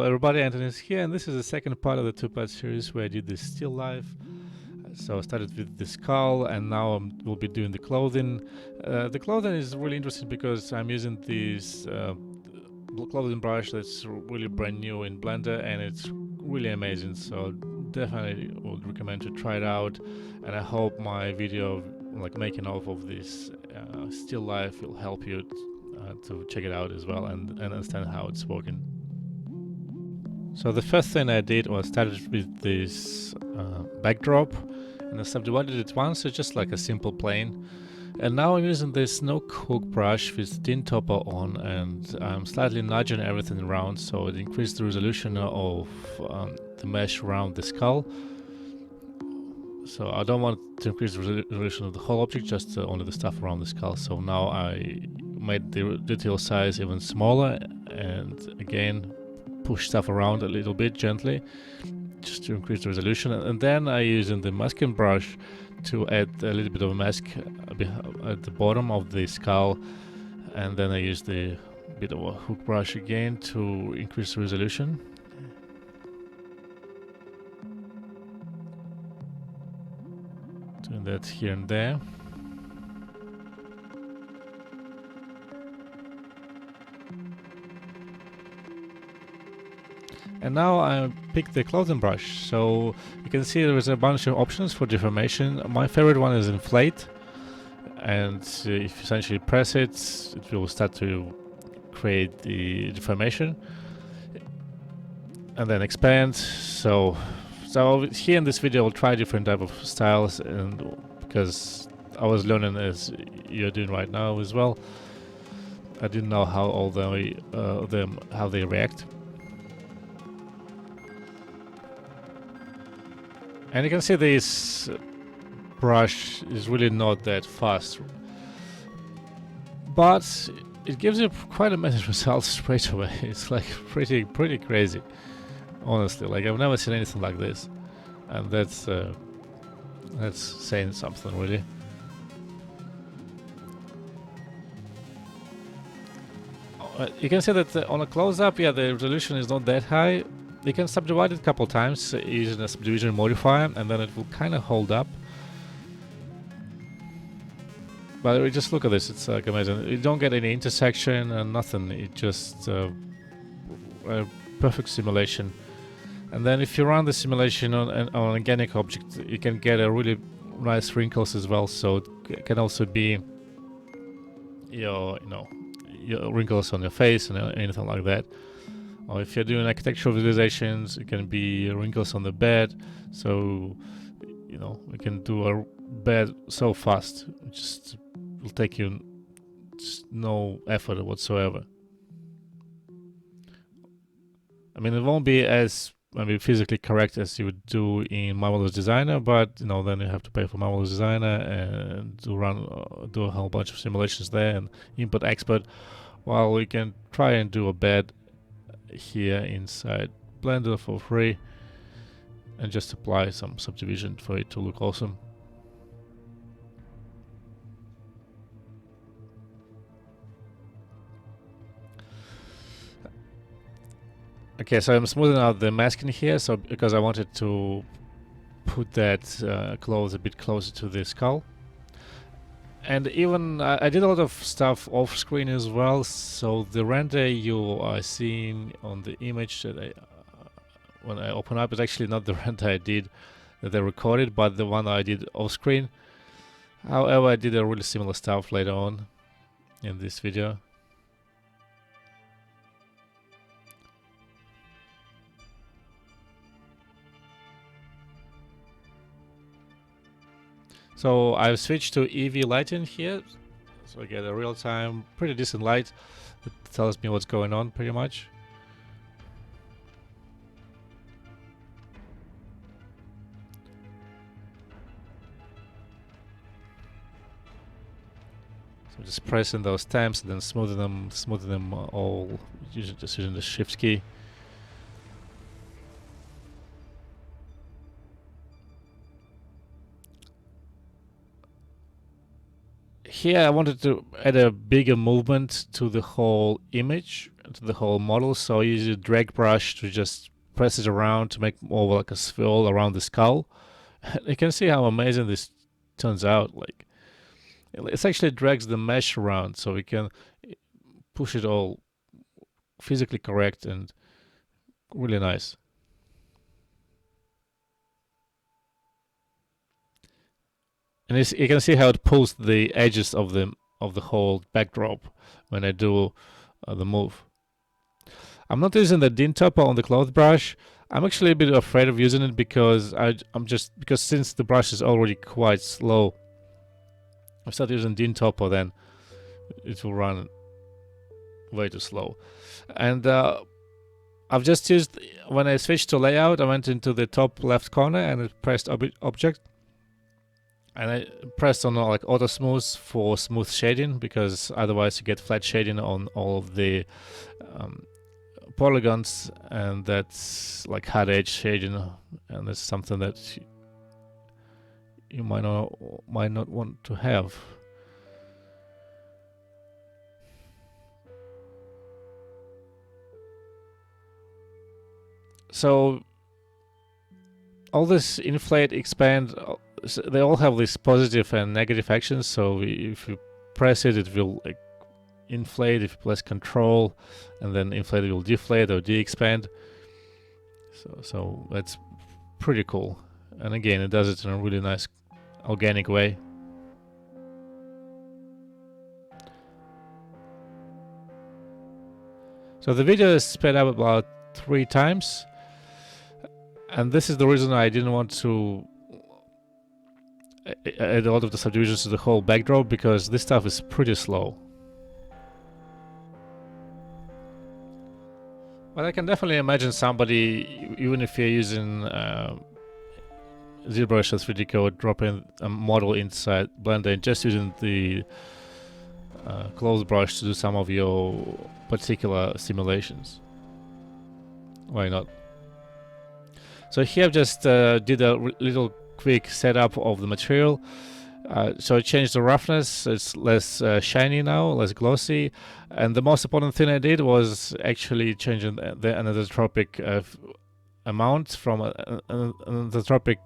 everybody, Anthony is here, and this is the second part of the two-part series where I did the still life. So I started with the skull, and now we'll be doing the clothing. The clothing is really interesting because I'm using this clothing brush that's really brand new in Blender, and it's really amazing. So definitely would recommend to try it out, and I hope my video, like making of this still life, will help you to check it out as well and understand how it's working. So the first thing I did was started with this backdrop, and I subdivided it once, so just like a simple plane. And now I'm using this Nook hook brush with tint topper on, and I'm slightly nudging everything around so it increases the resolution of the mesh around the skull. So I don't want to increase the resolution of the whole object, just only the stuff around the skull. So now I made the detail size even smaller, and again push stuff around a little bit gently just to increase the resolution. And then I using the masking brush to add a little bit of a mask at the bottom of the skull, and then I use the bit of a hook brush again to increase the resolution. Doing that here and there. And now I pick the clothing brush, so you can see there is a bunch of options for deformation. My favorite one is inflate, and if you essentially press it, it will start to create the deformation. And then expand. So here in this video I'll try different type of styles, and because I was learning as you're doing right now as well, I didn't know how all them how they react. And you can see this brush is really not that fast, but it gives you quite amazing results straight away. It's like pretty crazy, honestly. Like I've never seen anything like this, and that's saying something really. You can see that on a close-up, yeah, the resolution is not that high. You can subdivide it a couple times using a subdivision modifier, and then it will kind of hold up. But just look at this, it's like amazing. You don't get any intersection and nothing, it just a perfect simulation. And then if you run the simulation on an organic object, you can get a really nice wrinkles as well, so it can also be your wrinkles on your face and anything like that. Or if you're doing architectural visualizations, it can be wrinkles on the bed. So, we can do a bed so fast. It just will take you just no effort whatsoever. I mean, it won't be as maybe physically correct as you would do in Marvelous Designer, but then you have to pay for Marvelous Designer and do a whole bunch of simulations there and input expert, while we can try and do a bed here inside Blender for free and just apply some subdivision for it to look awesome. Okay, so I'm smoothing out the masking here, so because I wanted to put that clothes a bit closer to the skull. And even I did a lot of stuff off screen as well, so the render you are seeing on the image that when I open up is actually not the render I did that I recorded, but the one I did off screen. However, I did a really similar stuff later on in this video. So I've switched to Eevee lighting here, so I get a real-time, pretty decent light that tells me what's going on pretty much. So just pressing those stamps and then smoothing them all, just using the Shift key. Here I wanted to add a bigger movement to the whole image, to the whole model. So I use a drag brush to just press it around to make more like a swirl around the skull. You can see how amazing this turns out. Like, it actually drags the mesh around, so we can push it all physically correct and really nice. And you can see how it pulls the edges of the whole backdrop when I do the move. I'm not using the DIN topper on the cloth brush. I'm actually a bit afraid of using it because because since the brush is already quite slow, if I start using DIN topper, then it will run way too slow. And I've just used, when I switched to layout, I went into the top left corner and I pressed object, and I pressed on like auto smooth for smooth shading, because otherwise you get flat shading on all of the polygons, and that's like hard edge shading, and that's something that you might not want to have. So all this inflate, expand, they all have these positive and negative actions. So if you press it, it will like inflate. If you press control and then inflate, it will deflate or de-expand. So that's pretty cool. And again, it does it in a really nice organic way. So the video is sped up about 3 times. And this is the reason I didn't want to add a lot of the subdivisions to the whole backdrop, because this stuff is pretty slow. But I can definitely imagine somebody, even if you're using ZBrush or 3D Code, dropping a model inside Blender and just using the clothes brush to do some of your particular simulations. Why not? So here I've just did a little quick setup of the material. So I changed the roughness, it's less shiny now, less glossy. And the most important thing I did was actually changing the anisotropic amount from anisotropic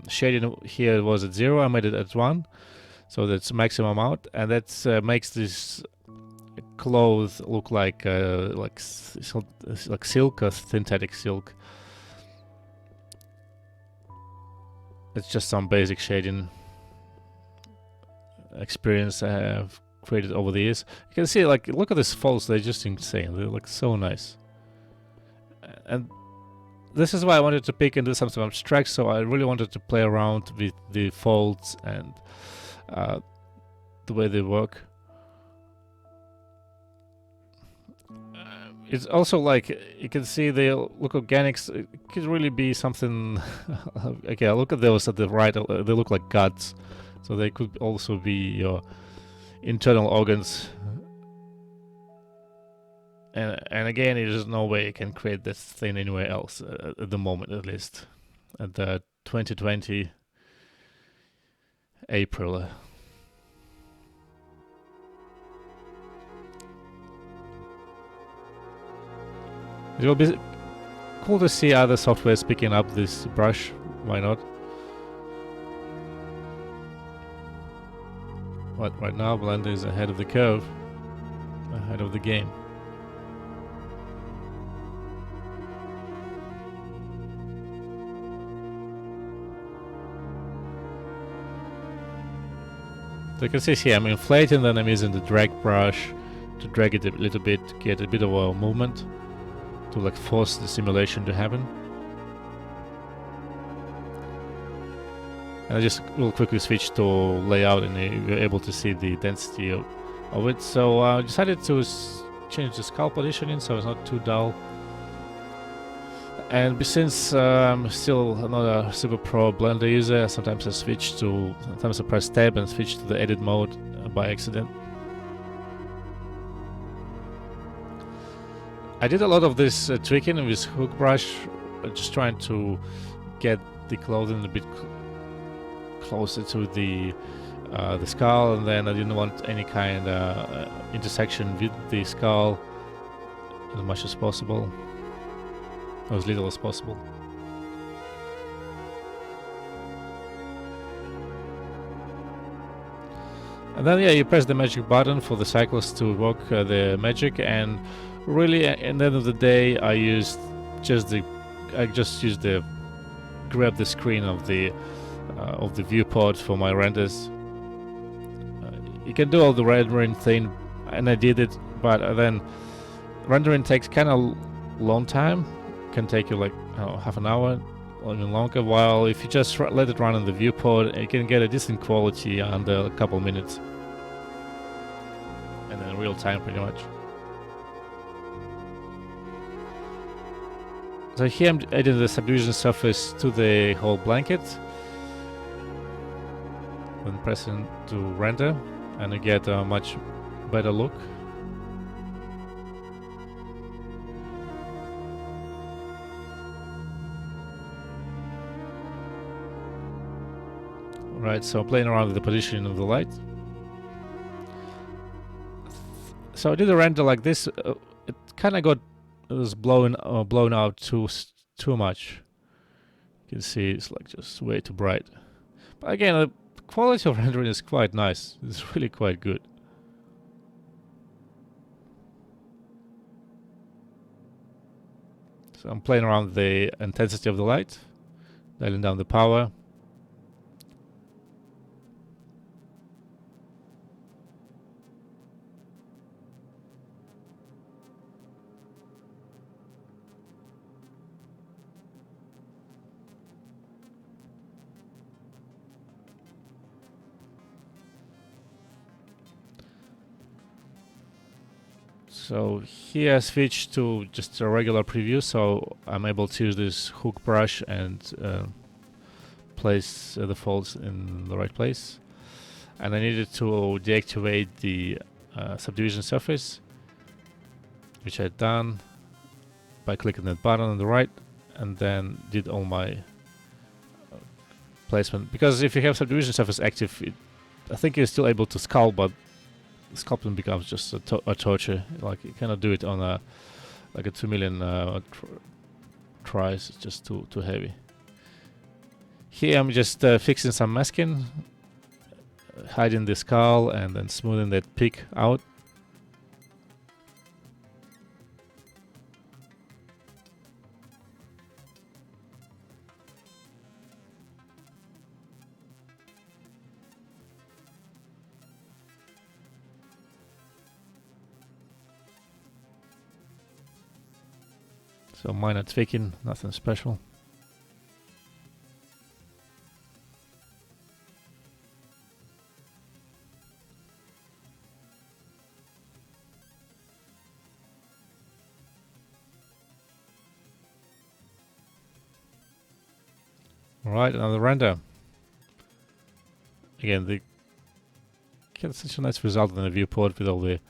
shading. Here was at 0, I made it at 1. So that's maximum amount, and that makes this cloth look like silk or synthetic silk. It's just some basic shading experience I have created over the years. You can see, like, look at these folds, they're just insane. They look so nice. And this is why I wanted to pick and do something abstract, so I really wanted to play around with the folds and the way they work. It's also like, you can see they look organic. It could really be something. Okay, look at those at the right. They look like guts, so they could also be your internal organs. And again, there's no way you can create this thing anywhere else at the moment, at least at the 2020 April. It will be cool to see other softwares picking up this brush. Why not? But right now Blender is ahead of the curve, ahead of the game. So you can see here I'm inflating, then I'm using the drag brush to drag it a little bit, get a bit of a movement, to like force the simulation to happen. And I just will quickly switch to layout, and you're able to see the density of it. So I decided to change the skull positioning so it's not too dull. And since I'm still not a super pro Blender user, sometimes I press tab and switch to the edit mode by accident. I did a lot of this tweaking with hook brush, just trying to get the clothing a bit closer to the skull, and then I didn't want any kind of intersection with the skull. as much as possible, or as little as possible. And then, yeah, you press the magic button for the cyclist to work the magic, and really, at the end of the day, I just used the grab the screen of the viewport for my renders. You can do all the rendering thing, and I did it, but then rendering takes kind of long time. Can take you like half an hour or even longer, while if you just let it run in the viewport, you can get a decent quality under a couple minutes, and in real time pretty much. So here I'm adding the subdivision surface to the whole blanket, then pressing to render, and you get a much better look. Right, so playing around with the positioning of the light. So I did a render like this. It kind of was blown out too much. You can see it's like just way too bright. But again, the quality of rendering is quite nice. It's really quite good. So I'm playing around with the intensity of the light, dialing down the power. So here I switched to just a regular preview, so I'm able to use this hook brush and place the folds in the right place. And I needed to deactivate the subdivision surface, which I had done by clicking that button on the right, and then did all my placement. Because if you have subdivision surface active, I think you're still able to sculpt, but sculpting becomes just a torture. Like you cannot do it on a 2 million tries. It's just too heavy. Here I'm just fixing some masking, hiding the skull, and then smoothing that peak out. So minor tweaking, nothing special. Alright, another render. Again, the get such a nice result in the viewport with all the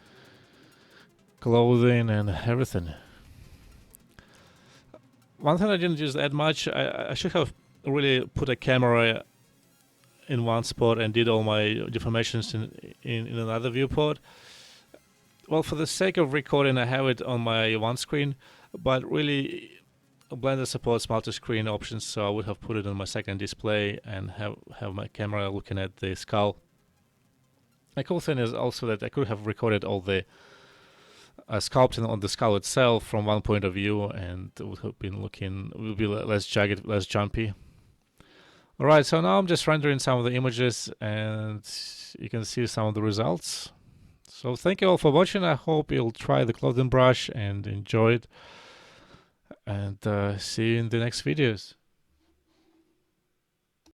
clothing and everything. One thing I didn't use that much, I should have really put a camera in one spot and did all my deformations in another viewport. Well, for the sake of recording, I have it on my one screen, but really Blender supports multi-screen options, so I would have put it on my second display and have my camera looking at the skull. The cool thing is also that I could have recorded all the sculpting on the skull itself from one point of view, and it would be less jagged, less jumpy. Alright, so now I'm just rendering some of the images, and you can see some of the results. So thank you all for watching. I hope you'll try the clothing brush and enjoy it, and see you in the next videos.